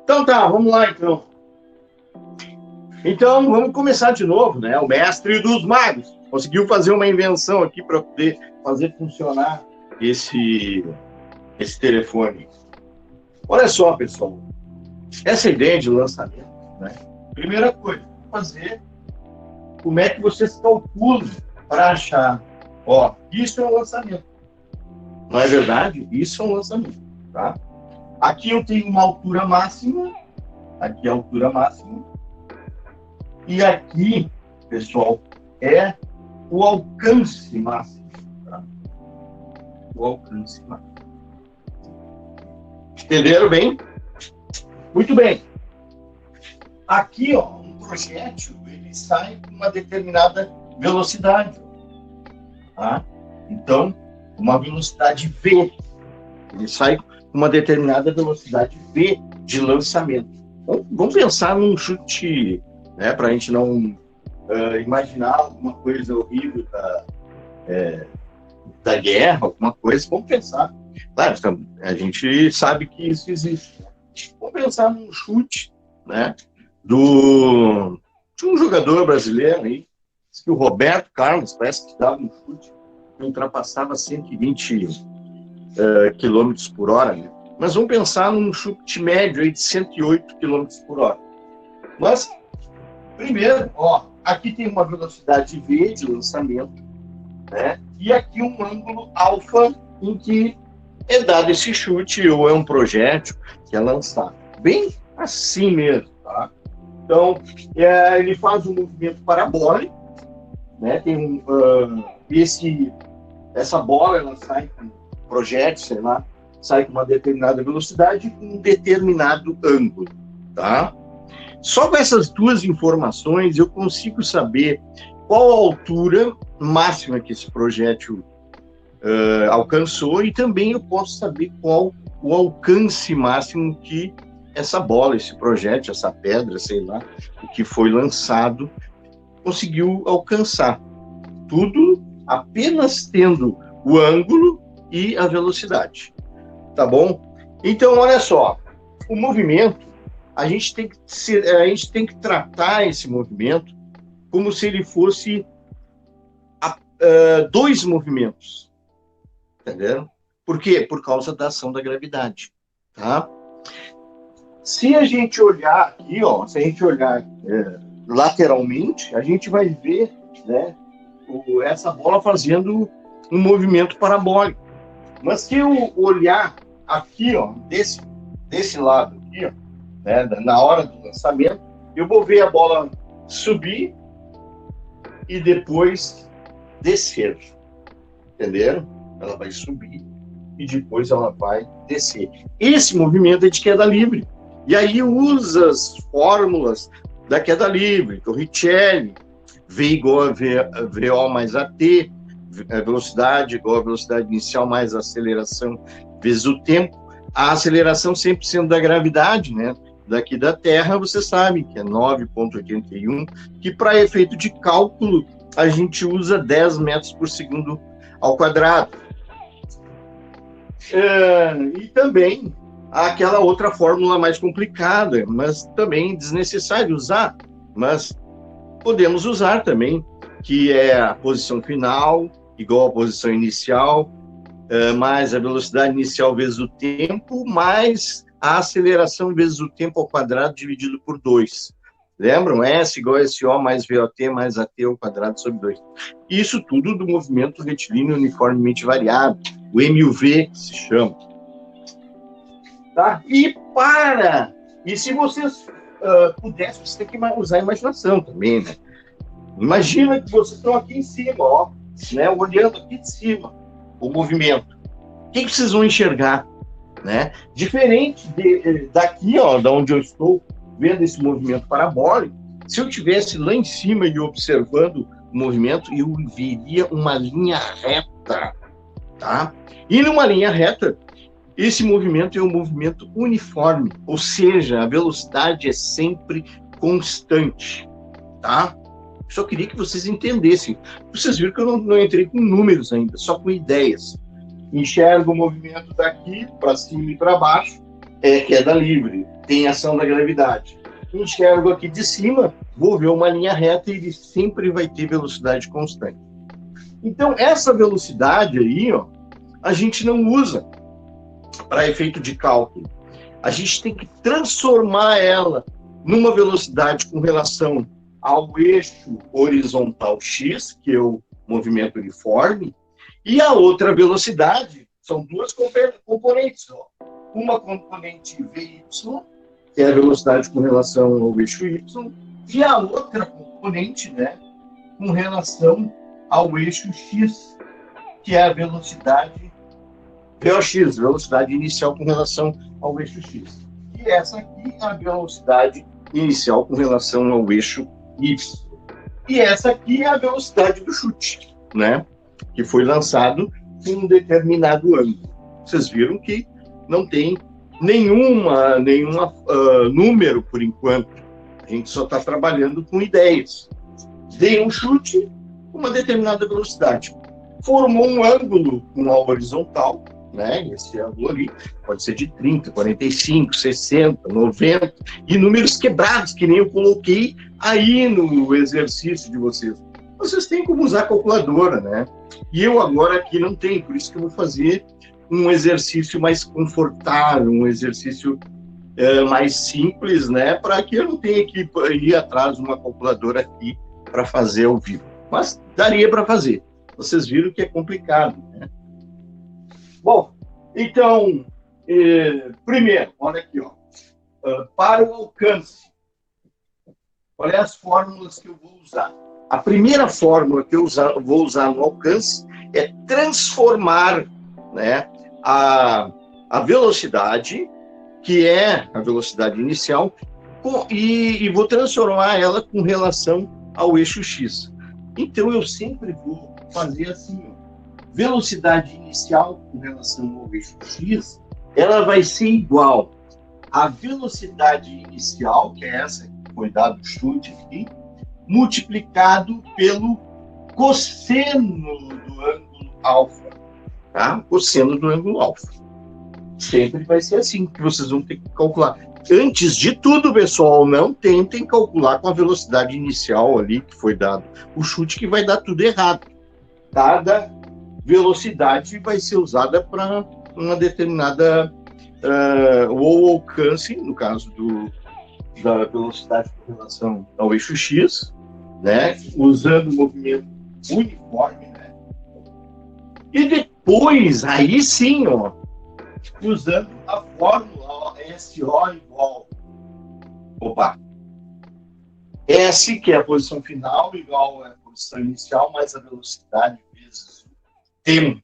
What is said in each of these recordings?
Então tá, vamos lá então. Então, vamos começar de novo, né? O mestre dos magos conseguiu fazer uma invenção aqui para poder fazer funcionar esse telefone. Olha só, pessoal. Essa ideia de lançamento, né? Primeira coisa, fazer como é que vocês calculam para achar. Ó, isso é um lançamento. Não é verdade? Isso é um lançamento, tá? Aqui eu tenho uma altura máxima. Aqui é a altura máxima. E aqui, pessoal, é o alcance máximo. Tá? O alcance máximo. Entenderam bem? Muito bem. Aqui, ó, um projétil, ele sai com uma determinada velocidade. Tá? Então, uma velocidade V. Ele sai com uma determinada velocidade V de lançamento. Então, vamos pensar num chute, né, para a gente não imaginar alguma coisa horrível da guerra, alguma coisa. Vamos pensar. Claro, a gente sabe que isso existe. Né? Vamos pensar num chute, né, de um jogador brasileiro aí, que o Roberto Carlos parece que dava um chute que ultrapassava 120 km por hora, né? Mas vamos pensar num chute médio aí de 108 km por hora. Mas, primeiro, ó, aqui tem uma velocidade V de lançamento, né? E aqui um ângulo alfa em que é dado esse chute ou é um projétil que é lançado. Bem assim mesmo, tá? Então, ele faz um movimento parabólico, né? Tem essa bola, ela sai com projétil, sei lá, sai com uma determinada velocidade e com um determinado ângulo, tá? Só com essas duas informações eu consigo saber qual a altura máxima que esse projétil alcançou, e também eu posso saber qual o alcance máximo que essa bola, esse projétil, essa pedra, sei lá, o que foi lançado, conseguiu alcançar. Tudo apenas tendo o ângulo e a velocidade. Tá bom? Então, olha só, o movimento, a gente tem que tratar esse movimento como se ele fosse dois movimentos. Entenderam? Por quê? Por causa da ação da gravidade. Tá? Se a gente olhar aqui, ó, se a gente olhar lateralmente, a gente vai ver, né, essa bola fazendo um movimento parabólico. Mas se eu olhar aqui, ó, desse lado aqui, ó, né, na hora do lançamento, eu vou ver a bola subir e depois descer. Entenderam? Ela vai subir e depois ela vai descer. Esse movimento é de queda livre. E aí usa as fórmulas da queda livre, Torricelli, V igual a VO mais AT, velocidade igual a velocidade inicial mais a aceleração vezes o tempo. A aceleração sempre sendo da gravidade, né? Daqui da Terra, você sabe que é 9,81, que para efeito de cálculo a gente usa 10 metros por segundo ao quadrado. E também aquela outra fórmula mais complicada, mas também desnecessário usar, mas podemos usar também, que é a posição final igual à posição inicial, mais a velocidade inicial vezes o tempo, mais a aceleração vezes o tempo ao quadrado dividido por 2. Lembram? S igual a SO mais VOT mais AT ao quadrado sobre 2. Isso tudo do movimento retilíneo uniformemente variável, o MUV, que se chama. Tá? E se vocês pudessem, vocês têm que usar a imaginação também, né? Imagina que vocês estão aqui em cima, ó, né, olhando aqui de cima o movimento. O que vocês vão enxergar? Né? Diferente daqui, ó, da onde eu estou vendo esse movimento parabólico, se eu estivesse lá em cima e observando o movimento, eu veria uma linha reta, tá? E numa linha reta, esse movimento é um movimento uniforme, ou seja, a velocidade é sempre constante, tá? Só queria que vocês entendessem. Vocês viram que eu não entrei com números ainda, só com ideias. Enxergo o movimento daqui para cima e para baixo, é queda livre, tem ação da gravidade. Enxergo aqui de cima, vou ver uma linha reta e ele sempre vai ter velocidade constante. Então, essa velocidade aí, ó, a gente não usa para efeito de cálculo. A gente tem que transformar ela numa velocidade com relação ao eixo horizontal x, que é o movimento uniforme, e a outra velocidade são duas componentes. Ó. Uma componente vy, que é a velocidade com relação ao eixo y, e a outra componente, né, com relação ao eixo x, que é a velocidade VOX, velocidade inicial com relação ao eixo x. E essa aqui é a velocidade inicial com relação ao eixo y. E essa aqui é a velocidade do chute, né, que foi lançado em um determinado ângulo. Vocês viram que não tem nenhuma número por enquanto. A gente só está trabalhando com ideias. Dei um chute com uma determinada velocidade. Formou um ângulo com a horizontal, né? Esse ângulo ali pode ser de 30, 45, 60, 90, e números quebrados, que nem eu coloquei aí no exercício de vocês. Vocês têm como usar a calculadora, né? E eu agora aqui não tenho, por isso que eu vou fazer um exercício mais confortável, um exercício mais simples, né? Para que eu não tenha que ir atrás de uma calculadora aqui para fazer ao vivo. Mas daria para fazer. Vocês viram que é complicado, né? Bom, então, primeiro, olha aqui, ó, para o alcance, olha as fórmulas que eu vou usar. A primeira fórmula que eu vou usar no alcance é transformar, né, a velocidade, que é a velocidade inicial, e vou transformar ela com relação ao eixo x. Então, eu sempre vou fazer assim, ó, velocidade inicial com relação ao eixo x, ela vai ser igual à velocidade inicial, que é essa que foi dado o chute aqui, multiplicado pelo cosseno do ângulo alfa, tá? Cosseno do ângulo alfa. Sempre vai ser assim que vocês vão ter que calcular. Antes de tudo, pessoal, não tentem calcular com a velocidade inicial ali que foi dado o chute, que vai dar tudo errado. Cada velocidade vai ser usada para uma determinada ou alcance, no caso da velocidade com relação ao eixo x, né, usando o movimento uniforme, né, e depois, aí sim, ó, usando a fórmula SO igual, S, que é a posição final, igual a posição inicial, mais a velocidade vezes o tempo.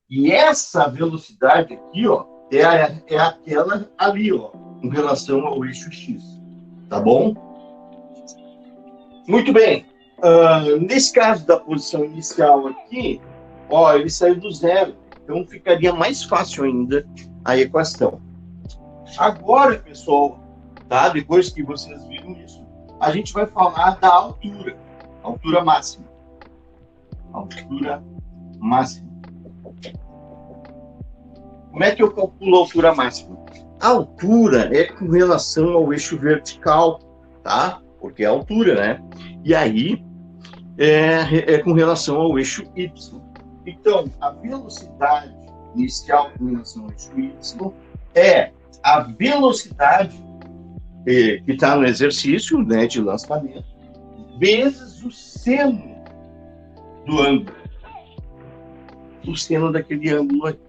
E essa velocidade aqui, ó, é aquela ali, ó, em relação ao eixo x. Tá bom? Muito bem. Nesse caso da posição inicial aqui, ó, ele saiu do zero. Então ficaria mais fácil ainda a equação. Agora, pessoal, tá? Depois que vocês viram isso, a gente vai falar da altura máxima. Altura máxima. Como é que eu calculo a altura máxima? A altura é com relação ao eixo vertical, tá? Porque é a altura, né? E aí é com relação ao eixo y. Então, a velocidade inicial com relação ao eixo y é a velocidade que está no exercício, né, de lançamento, vezes o seno do ângulo. O seno daquele ângulo aí.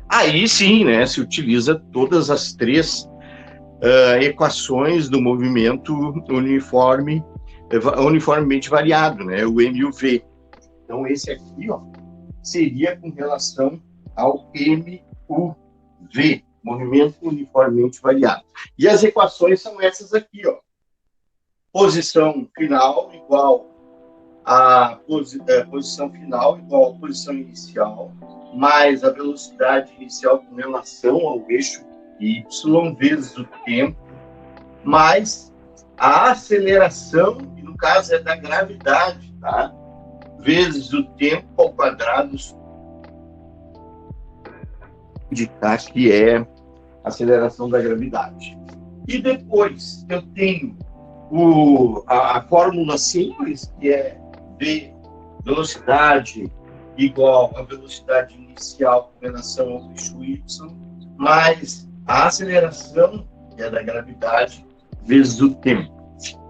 Aí sim, né, se utiliza todas as três equações do movimento uniformemente variado, né, o M e o V. Então, esse aqui, ó, seria com relação ao MUV, movimento uniformemente variado. E as equações são essas aqui, ó. Posição final igual a posição final igual a posição inicial, mais a velocidade inicial com relação ao eixo y vezes o tempo, mais a aceleração, que no caso é da gravidade, tá? Vezes o tempo ao quadrado, indicar que é aceleração da gravidade. E depois eu tenho a fórmula simples, que é V, velocidade igual a velocidade inicial com relação ao eixo Y, mais a aceleração, que é da gravidade, vezes o tempo.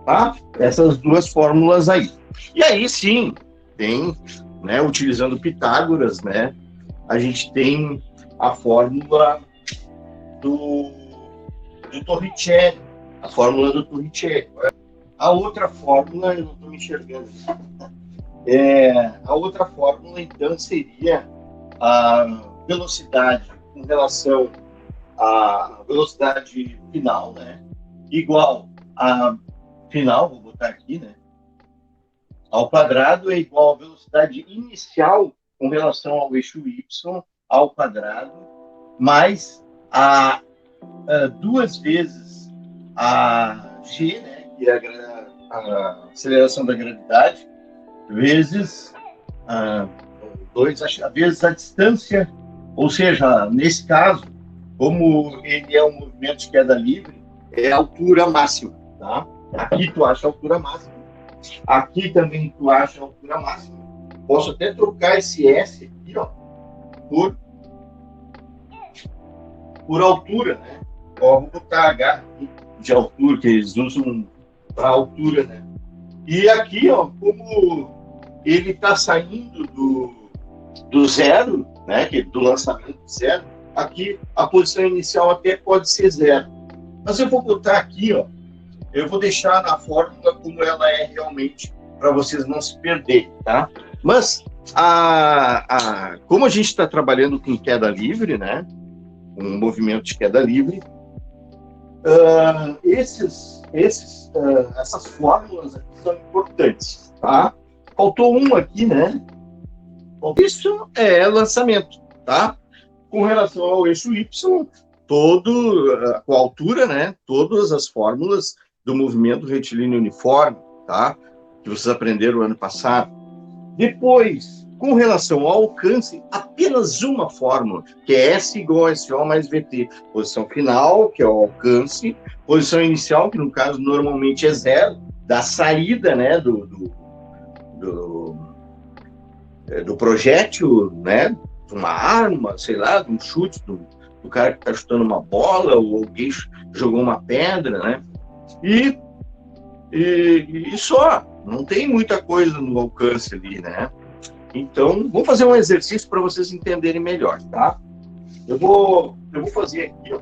Tá? Essas duas fórmulas aí. E aí sim, tem, né, utilizando Pitágoras, né, a gente tem a fórmula do Torricelli, a fórmula do Torricelli. A outra fórmula, eu não estou me enxergando. A outra fórmula, então, seria a velocidade com relação à velocidade final, né? Igual a final, vou botar aqui, né? Ao quadrado é igual a velocidade inicial com relação ao eixo Y ao quadrado, mais duas vezes a g, né? Que é a aceleração da gravidade, vezes vezes a distância, ou seja, nesse caso, como ele é um movimento de queda livre, é a altura máxima, tá? Aqui tu acha a altura máxima, aqui também tu acha a altura máxima. Posso até trocar esse S aqui, ó, por altura, né? Ó, vou botar H aqui de altura, que eles usam para altura, né? E aqui, ó, como ele está saindo do zero, né, do lançamento zero, aqui a posição inicial até pode ser zero. Mas eu vou botar aqui, ó, eu vou deixar na fórmula como ela é realmente, para vocês não se perderem, tá? Mas, como a gente está trabalhando com queda livre, né, um movimento de queda livre, essas fórmulas aqui são importantes, tá? Faltou um aqui, né? Isso é lançamento, tá? Com relação ao eixo Y, com a altura, né? Todas as fórmulas do movimento retilíneo uniforme, tá? Que vocês aprenderam ano passado. Depois, com relação ao alcance, apenas uma fórmula, que é S igual a SO mais VT. Posição final, que é o alcance. Posição inicial, que no caso normalmente é zero, da saída, né? Do projétil, né? De uma arma, sei lá, de um chute do cara que está chutando uma bola, ou alguém jogou uma pedra, né? E só, não tem muita coisa no alcance ali, né? Então, vou fazer um exercício para vocês entenderem melhor, tá? Eu vou fazer aqui, ó,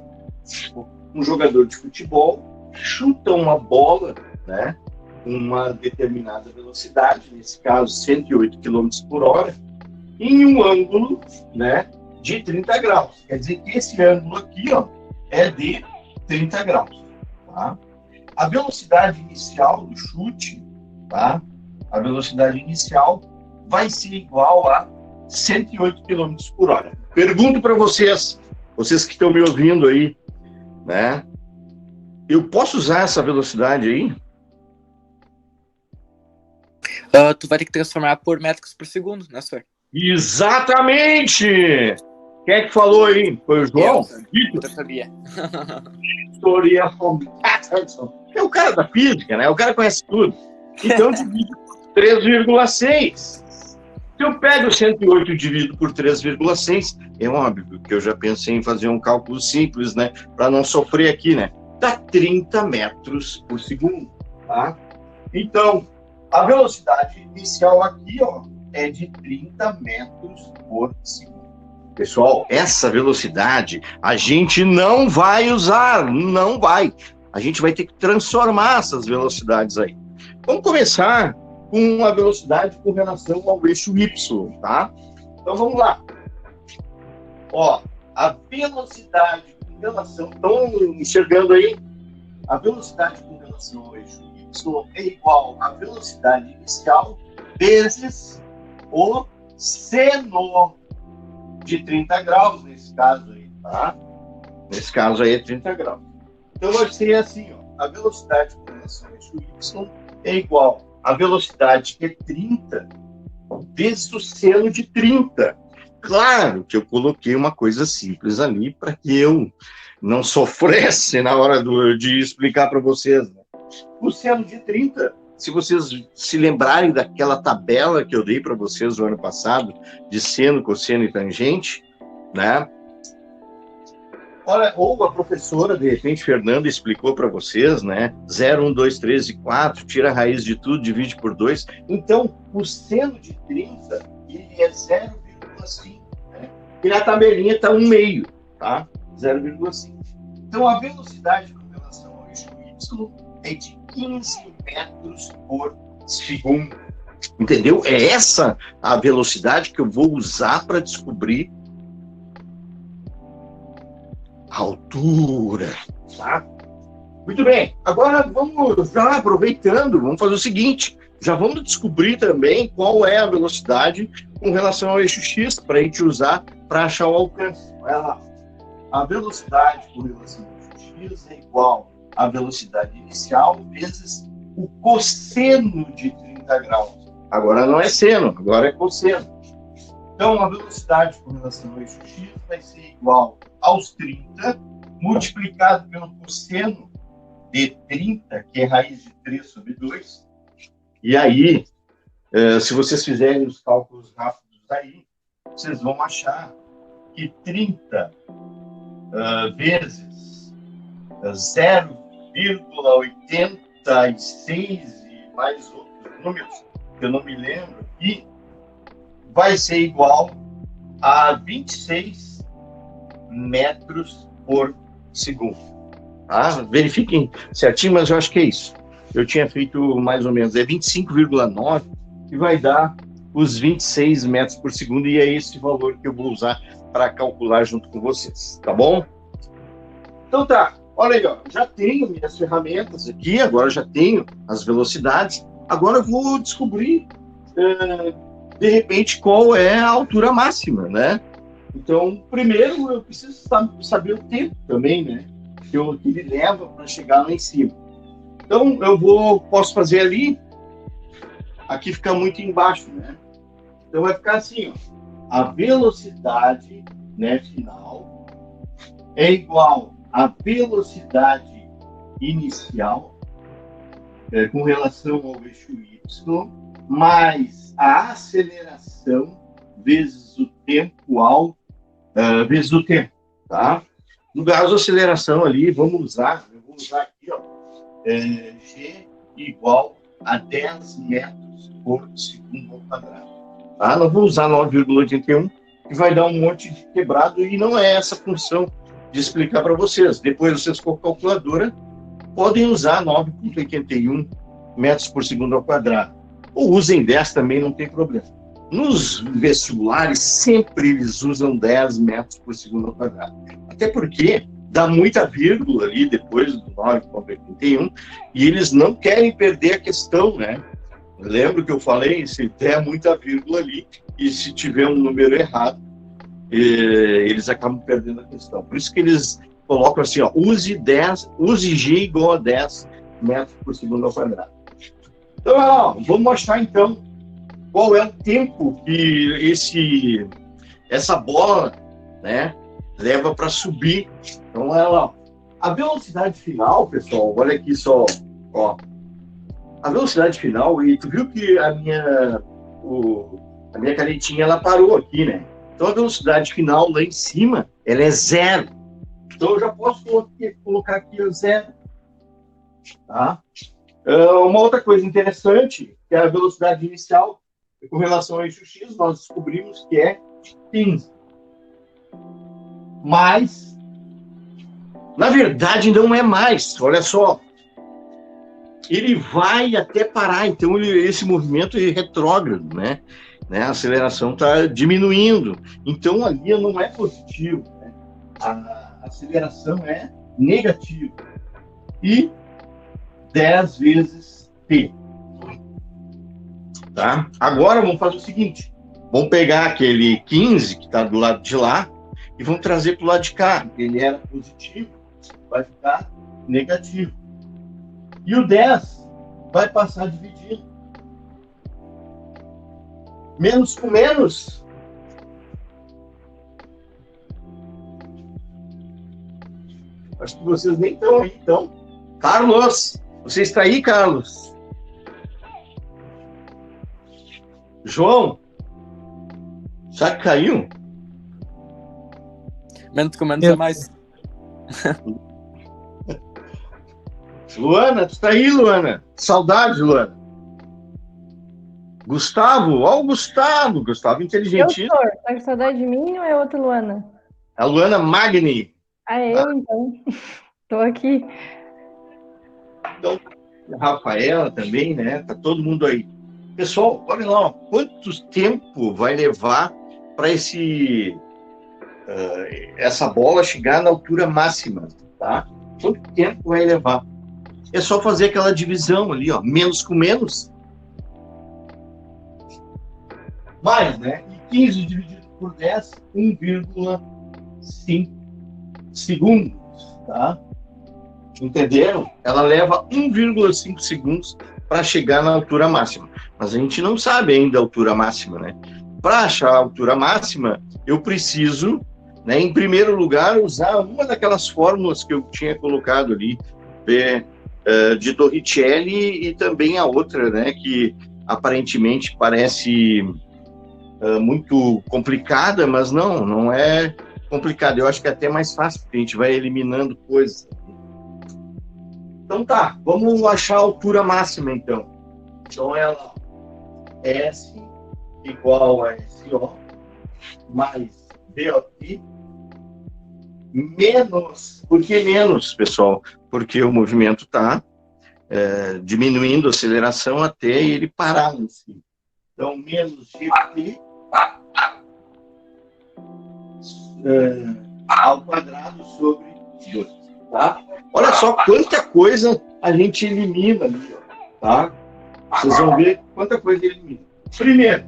um jogador de futebol chuta uma bola, né? Uma determinada velocidade, nesse caso 108 km por hora, em um ângulo, né, de 30 graus. Quer dizer que esse ângulo aqui, ó, é de 30 graus. Tá? A velocidade inicial do chute, tá? A velocidade inicial vai ser igual a 108 km por hora. Pergunto para vocês que estão me ouvindo aí, né? Eu posso usar essa velocidade aí? Tu vai ter que transformar por metros por segundo, né, senhor? Exatamente! Quem é que falou aí? Foi o João? Eu sabia. É o cara da física, né? O cara conhece tudo. Então, divido por 3,6. Se eu pego 108 e divido por 3,6, é óbvio que eu já pensei em fazer um cálculo simples, né? Para não sofrer aqui, né? Dá 30 metros por segundo, tá? Então, a velocidade inicial aqui, ó, é de 30 metros por segundo. Pessoal, essa velocidade a gente não vai usar, não vai. A gente vai ter que transformar essas velocidades aí. Vamos começar com a velocidade com relação ao eixo Y, tá? Então vamos lá. Ó, a velocidade com relação... Estão enxergando aí? A velocidade com relação ao eixo Y é igual à velocidade inicial vezes o seno de 30 graus, nesse caso aí, tá? Nesse caso aí é 30 graus. Então vai ser assim, ó, a velocidade com relação ao eixo Y é igual à velocidade que é 30 vezes o seno de 30. Claro que eu coloquei uma coisa simples ali para que eu não sofresse na hora de explicar para vocês. Né? O seno de 30, se vocês se lembrarem daquela tabela que eu dei para vocês no ano passado, de seno, cosseno e tangente, né? Olha, ou a professora, de repente, Fernanda, explicou para vocês, né? 0, 1, 2, 3 e 4, tira a raiz de tudo, divide por 2. Então, o seno de 30, ele é 0,5. Né? E na tabelinha está 1,5, tá? 0,5. Então, a velocidade com relação ao eixo Y é de 15 metros por segundo. Entendeu? É essa a velocidade que eu vou usar para descobrir a altura, tá? Muito bem. Agora vamos, já aproveitando, vamos fazer o seguinte, já vamos descobrir também qual é a velocidade com relação ao eixo X para a gente usar para achar o alcance. Olha lá. A velocidade com relação ao eixo X é igual à velocidade inicial vezes o cosseno de 30 graus. Agora não é seno, agora é cosseno. Então, a velocidade com relação ao eixo X vai ser igual aos 30, multiplicado pelo cosseno de 30, que é raiz de 3 sobre 2. E aí, se vocês fizerem os cálculos rápidos aí, vocês vão achar que 30 vezes 0,86 e mais outros números, que eu não me lembro aqui, vai ser igual a 26 metros por segundo. Tá? Verifiquem certinho, mas eu acho que é isso. Eu tinha feito mais ou menos, é 25,9 que vai dar os 26 metros por segundo, e é esse valor que eu vou usar para calcular junto com vocês, tá bom? Então tá, olha aí, ó, já tenho minhas ferramentas aqui, agora já tenho as velocidades, agora eu vou descobrir, de repente, qual é a altura máxima, né? Então, primeiro eu preciso saber o tempo também, né? Que ele leva para chegar lá em cima. Então, posso fazer ali, aqui fica muito embaixo, né? Então, vai ficar assim, ó. A velocidade, né, final é igual à velocidade inicial com relação ao eixo Y, mais a aceleração vezes o tempo vezes o tempo, tá? No caso, a aceleração ali, eu vou usar aqui, ó, G igual a 10 metros por segundo ao quadrado. Tá? Nós vamos usar 9,81, que vai dar um monte de quebrado, e não é essa função de explicar para vocês. Depois, vocês com a calculadora podem usar 9,81 metros por segundo ao quadrado. Ou usem 10 também, não tem problema. Nos vestibulares, sempre eles usam 10 metros por segundo ao quadrado. Até porque dá muita vírgula ali depois do 9,81, e eles não querem perder a questão, né? Lembro que eu falei, se der muita vírgula ali, e se tiver um número errado, eles acabam perdendo a questão. Por isso que eles colocam assim, ó, use G igual a 10 metros por segundo ao quadrado. Então, ó, vamos mostrar então qual é o tempo que essa bola, né, leva para subir. Então, ó, a velocidade final, pessoal, olha aqui só, ó, a velocidade final, e tu viu que a minha canetinha, ela parou aqui, né? Então, a velocidade final lá em cima, ela é 0. Então, eu já posso colocar aqui o 0. Tá? Uma outra coisa interessante, que é a velocidade inicial, com relação ao eixo X, nós descobrimos que é 15. Mas, na verdade, não é mais. Olha só. Ele vai até parar. Então, esse movimento é retrógrado, né? A aceleração está diminuindo. Então, ali não é positivo. Né? A aceleração é negativa. E 10 vezes t. Tá? Agora, vamos fazer o seguinte. Vamos pegar aquele 15 que está do lado de lá e vamos trazer para o lado de cá. Ele era positivo, vai ficar negativo. E o 10 vai passar dividindo. Menos com menos Acho que vocês nem estão aí, então. Carlos, você está aí, Carlos? João? Já caiu? Menos com menos é mais. Luana, tu tá aí, Luana? Saudade, Luana. Gustavo, ó o Gustavo. Gustavo inteligentíssimo. Tá com saudade de mim ou é outra Luana? A Luana Magni. Eu, então. Tô aqui. Então, a Rafaela também, né? Tá todo mundo aí. Pessoal, olha lá, ó, quanto tempo vai levar para essa bola chegar na altura máxima, tá? Quanto tempo vai levar? É só fazer aquela divisão ali, ó, menos com menos. Mais, né? E 15 dividido por 10, 1,5 segundos, tá? Entenderam? Ela leva 1,5 segundos para chegar na altura máxima. Mas a gente não sabe ainda a altura máxima, né? Para achar a altura máxima, eu preciso, né, em primeiro lugar, usar uma daquelas fórmulas que eu tinha colocado ali, de Torricelli, e também a outra, né, que aparentemente parece muito complicada, mas não é complicada. Eu acho que é até mais fácil, porque a gente vai eliminando coisas. Então tá, vamos achar a altura máxima, então. Então ela S igual a SO mais BOT menos. Por que menos, pessoal? Porque o movimento está diminuindo a aceleração até ele parar em si. Então, menos GT ao quadrado sobre 2. Tá? Olha só quanta coisa a gente elimina ali, ó, tá? Vocês vão ver quanta coisa elimina. Primeiro,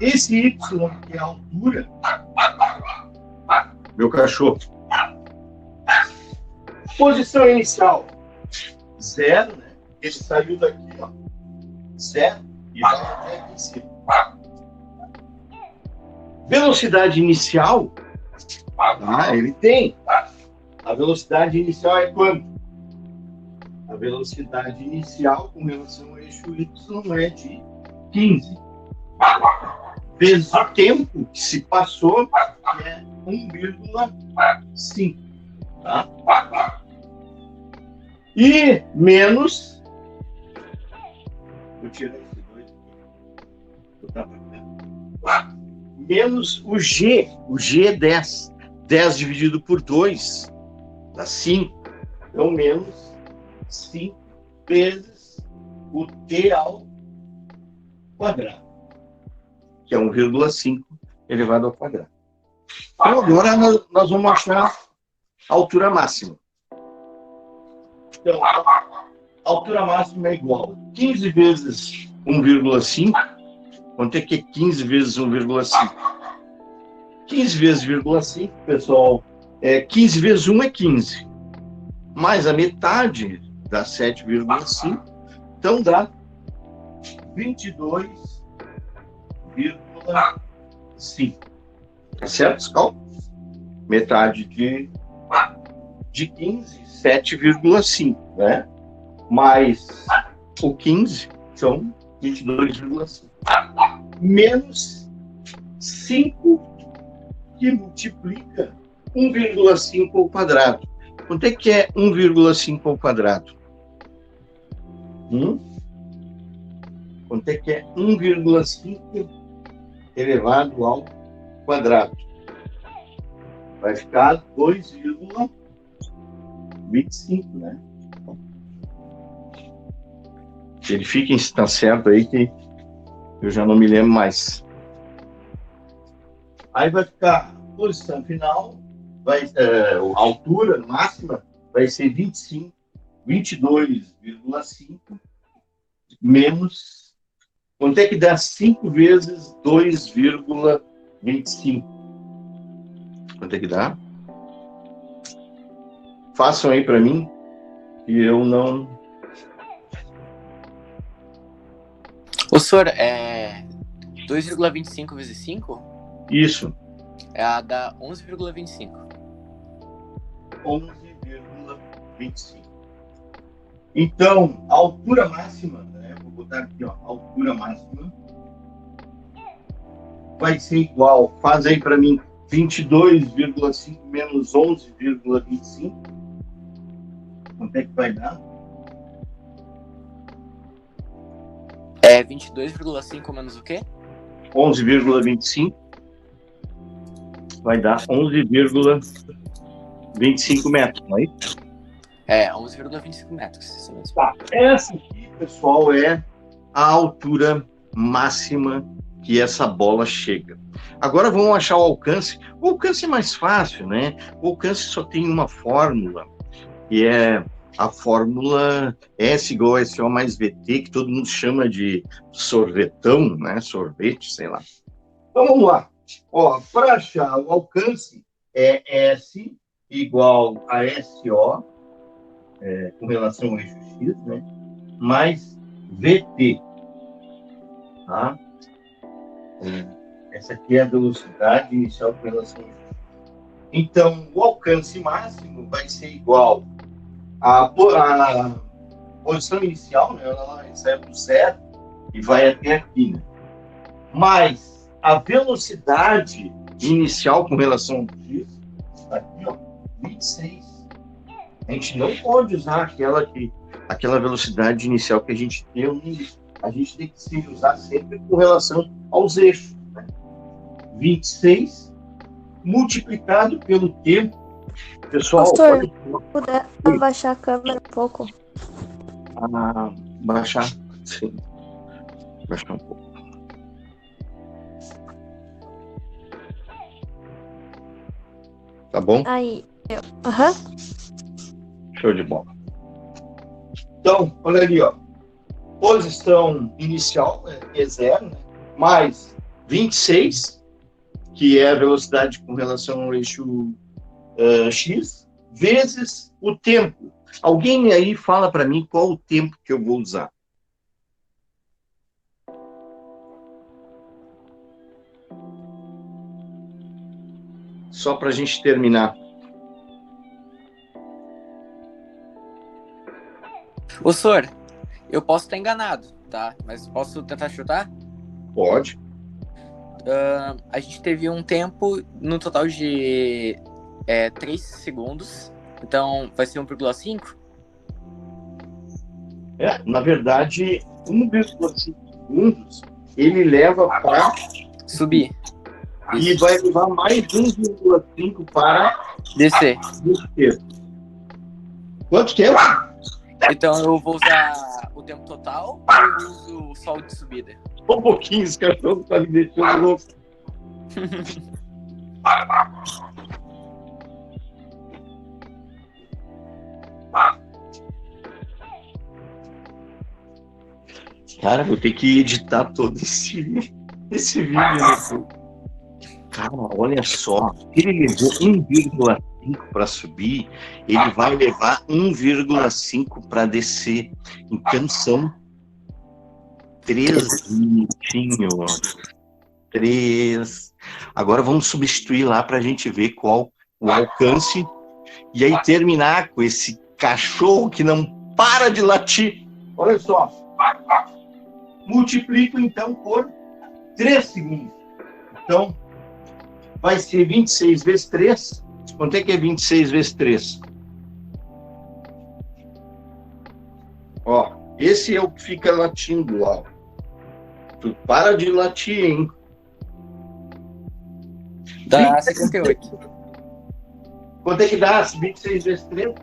esse Y, que é a altura, meu cachorro. Posição inicial, 0, né? Ele saiu daqui, ó, 0, e vai até aqui em cima. Velocidade inicial, ele tem. A velocidade inicial é quanto? A velocidade inicial com relação ao eixo Y é de 15. Vezes o tempo que se passou, que é 1,5. Tá? E menos. Vou tirar esse 2 aqui. Menos o G. O G é 10. 10 dividido por 2 dá 5. Então, menos 5 vezes o T ao quadrado, que é 1,5 elevado ao quadrado. Então, agora nós vamos achar a altura máxima. Então, a altura máxima é igual a 15 vezes 1,5. Quanto é que é 15 vezes 1,5? 15 vezes 0,5, pessoal, 15 vezes 1 é 15. Mais a metade dá 7,5. Então dá 22,5. Tá certo os cálculos? Metade de 15, 7,5, né? Mais o 15 são 22,5. Menos 5 que multiplica 1,5 ao quadrado. Quanto é que é 1,5 ao quadrado? Quanto é que é 1,5 elevado ao quadrado? Vai ficar 2,25, né? Verifiquem se está certo aí, que eu já não me lembro mais. Aí vai ficar a posição final, a altura máxima vai ser 22,5 menos. Quanto é que dá 5 vezes 2,25? Quanto é que dá? Façam aí para mim, que eu não. Ô, senhor, 2,25 vezes 5? Isso. Ela dá 11,25. 11,25. 25. Então, a altura máxima, né? Vou botar aqui, ó, a altura máxima vai ser igual, faz aí para mim, 22,5 menos 11,25. Quanto é que vai dar? 22,5 menos o quê? 11,25. Vai dar 11,25 metros, não é isso? 11,25 metros. Isso mesmo. Tá. Essa aqui, pessoal, é a altura máxima que essa bola chega. Agora vamos achar o alcance. O alcance é mais fácil, né? O alcance só tem uma fórmula, que é a fórmula S igual a SO mais VT, que todo mundo chama de sorvetão, né? Sorvete, sei lá. Então vamos lá. Ó, para achar o alcance é S igual a SO, com relação ao eixo X, né? Mais VT. Tá? Essa aqui é a velocidade inicial com relação ao eixo X. Então, o alcance máximo vai ser igual à posição inicial, né? Ela sai do zero e vai até aqui, né? Mais a velocidade inicial com relação ao X, está aqui, ó, 26. A gente não pode usar aquela velocidade inicial que a gente tem no início. A gente tem que se usar sempre com relação aos eixos. Né? 26 multiplicado pelo tempo. Pessoal, Pastor, se puder abaixar a câmera um pouco. Baixar, sim. Baixar um pouco. Tá bom? Aí. Aham. Show de bola. Então, olha ali, ó. Posição inicial é zero, né? Mais 26, que é a velocidade com relação ao eixo X, vezes o tempo. Alguém aí fala para mim qual o tempo que eu vou usar. Só para a gente terminar. Ô, senhor, eu posso estar enganado, tá? Mas posso tentar chutar? Pode. A gente teve um tempo no total de 3 segundos. Então, vai ser 1,5? Na verdade, 1,5 segundos ele leva para Subir. e vai levar mais 1,5 para Descer. descer. Quanto tempo? Então, eu vou usar o tempo total ou eu uso só o de subida? Um pouquinho, esse cachorro tá me deixando louco. Cara, vou ter que editar todo esse vídeo, né? Cara, olha só. Ele levou 1,5 para subir, ele vai levar 1,5 para descer. Então são 3 minutinhos. 3. Agora vamos substituir lá para a gente ver qual o alcance. E aí terminar com esse cachorro que não para de latir. Olha só. Multiplico então por 3 segundos. Então, vai ser 26 vezes 3. Quanto é que é 26 vezes 3? Ó, esse é o que fica latindo lá. Tu para de latir, hein? Dá 78. Quanto é que dá 26 vezes 3?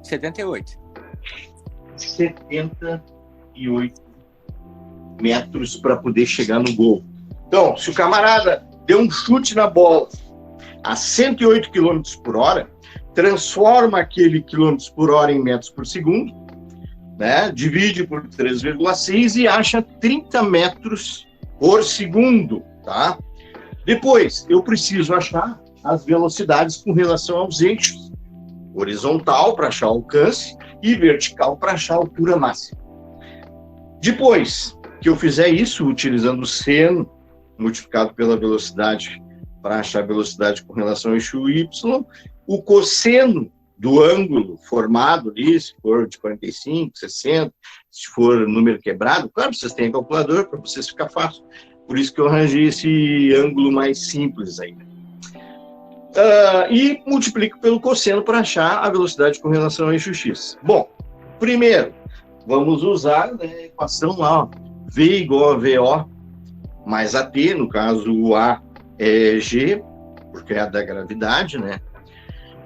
78. 78 metros para poder chegar no gol. Então, se o camarada deu um chute na bola a 108 km por hora, transforma aquele km por hora em metros por segundo, né? Divide por 3,6 e acha 30 metros por segundo, tá? Depois, eu preciso achar as velocidades com relação aos eixos. Horizontal para achar o alcance e vertical para achar a altura máxima. Depois que eu fizer isso, utilizando o seno multiplicado pela velocidade para achar a velocidade com relação ao eixo Y, o cosseno do ângulo formado ali, se for de 45, 60, se for número quebrado, claro, vocês têm a calculadora para vocês ficar fácil. Por isso que eu arranjei esse ângulo mais simples aí. E multiplico pelo cosseno para achar a velocidade com relação ao eixo X. Bom, primeiro, vamos usar, né, a equação lá, ó, V igual a VO mais AT, no caso o A é G, porque é a da gravidade, né?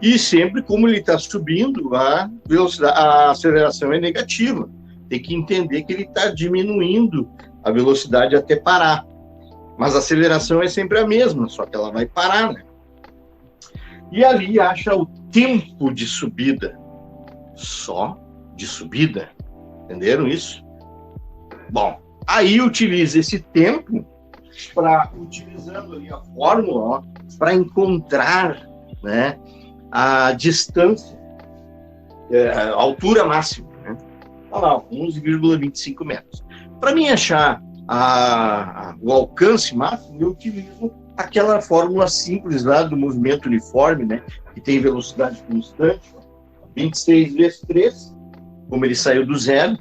E sempre, como ele está subindo, a velocidade, a aceleração é negativa. Tem que entender que ele está diminuindo a velocidade até parar. Mas a aceleração é sempre a mesma, só que ela vai parar, né? E ali acha o tempo de subida. Só de subida. Entenderam isso? Bom, aí utiliza esse tempo para, utilizando ali a fórmula, para encontrar, né, a distância, a altura máxima, né? Olha lá, 11,25 metros. Para mim achar o alcance máximo, eu utilizo aquela fórmula simples lá do movimento uniforme, né? Que tem velocidade constante, 26 vezes 3, como ele saiu do zero,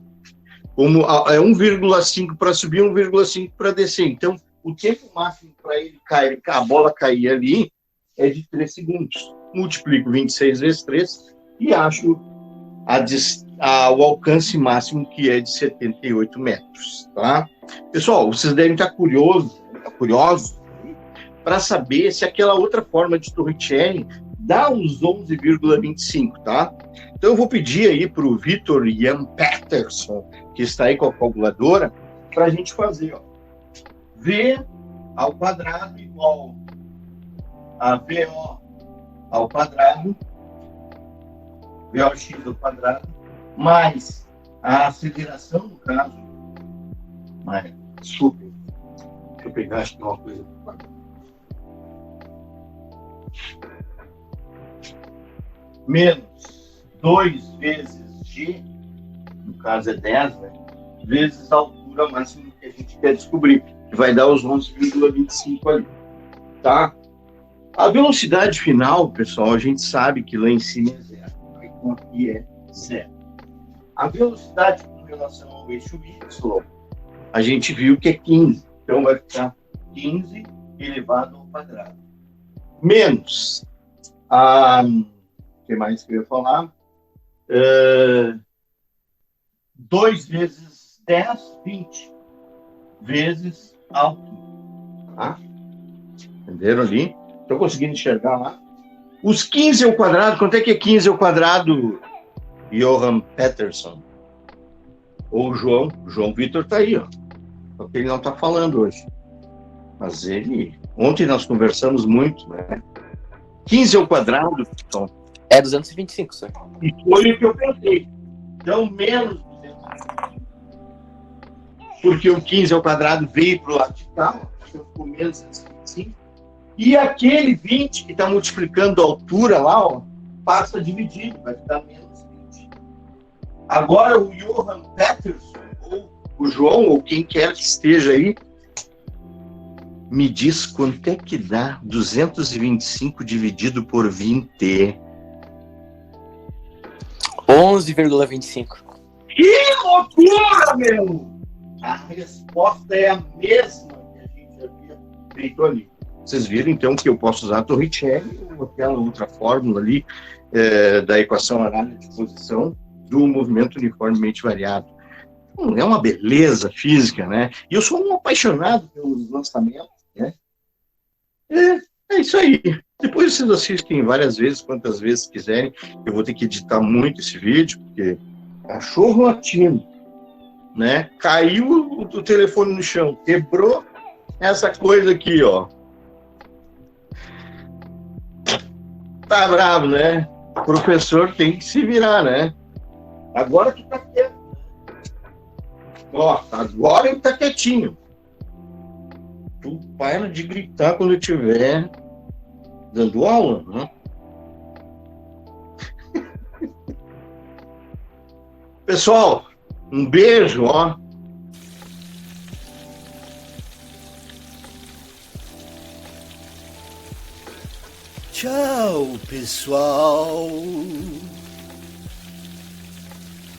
como é 1,5 para subir, 1,5 para descer. Então, o tempo máximo para ele cair, a bola cair ali, é de 3 segundos. Multiplico 26 vezes 3 e acho o alcance máximo, que é de 78 metros, tá? Pessoal, vocês devem estar curiosos para saber se aquela outra forma de Torricelli dá uns 11,25, tá? Então eu vou pedir aí para o Vitor Ian Peterson, que está aí com a calculadora, para a gente fazer, ó, V ao quadrado igual a VO ao quadrado, VOX ao quadrado, mais a aceleração, no caso, desculpa, deixa eu pegar, acho que é uma coisa, menos 2 vezes G, no caso é 10, né, vezes a altura máxima que a gente quer descobrir, que vai dar os 11,25 ali, tá? A velocidade final, pessoal, a gente sabe que lá em cima é zero, então aqui é zero. A velocidade com relação ao eixo Y, a gente viu que é 15, então vai ficar 15 elevado ao quadrado. Menos o que mais que eu ia falar? 2 vezes 10, 20, vezes a altura. Tá? Entenderam ali? Estou conseguindo enxergar lá? Os 15 ao quadrado, quanto é que é 15 ao quadrado, Johan Peterson? Ou o João Vitor está aí, ó. Só que ele não está falando hoje. Mas ontem nós conversamos muito, né? 15 ao quadrado, então, É 225, senhor. e foi o que eu pensei. Então, menos 225. Porque o 15 ao quadrado veio para o lado de cá, então ficou menos 225. E aquele 20 que está multiplicando a altura lá, ó, passa dividido, vai ficar menos 20. Agora o Johan Peterson, ou o João, ou quem quer que esteja aí, me diz quanto é que dá 225 dividido por 20. 11,25. Que loucura, meu! A resposta é a mesma que a gente havia feito ali. Vocês viram, então, que eu posso usar a Torricelli ou aquela outra fórmula ali da equação arária de posição do movimento uniformemente variado. É uma beleza física, né? E eu sou um apaixonado pelos lançamentos, né? É isso aí. Depois vocês assistem várias vezes, quantas vezes quiserem. Eu vou ter que editar muito esse vídeo, porque cachorro latindo, né? Caiu o telefone no chão, quebrou essa coisa aqui, ó. Tá bravo, né? O professor tem que se virar, né? Agora que tá quieto. Ó, agora ele tá quietinho. Tu para de gritar quando eu estiver dando aula, né? Pessoal, um beijo, ó. Tchau, pessoal.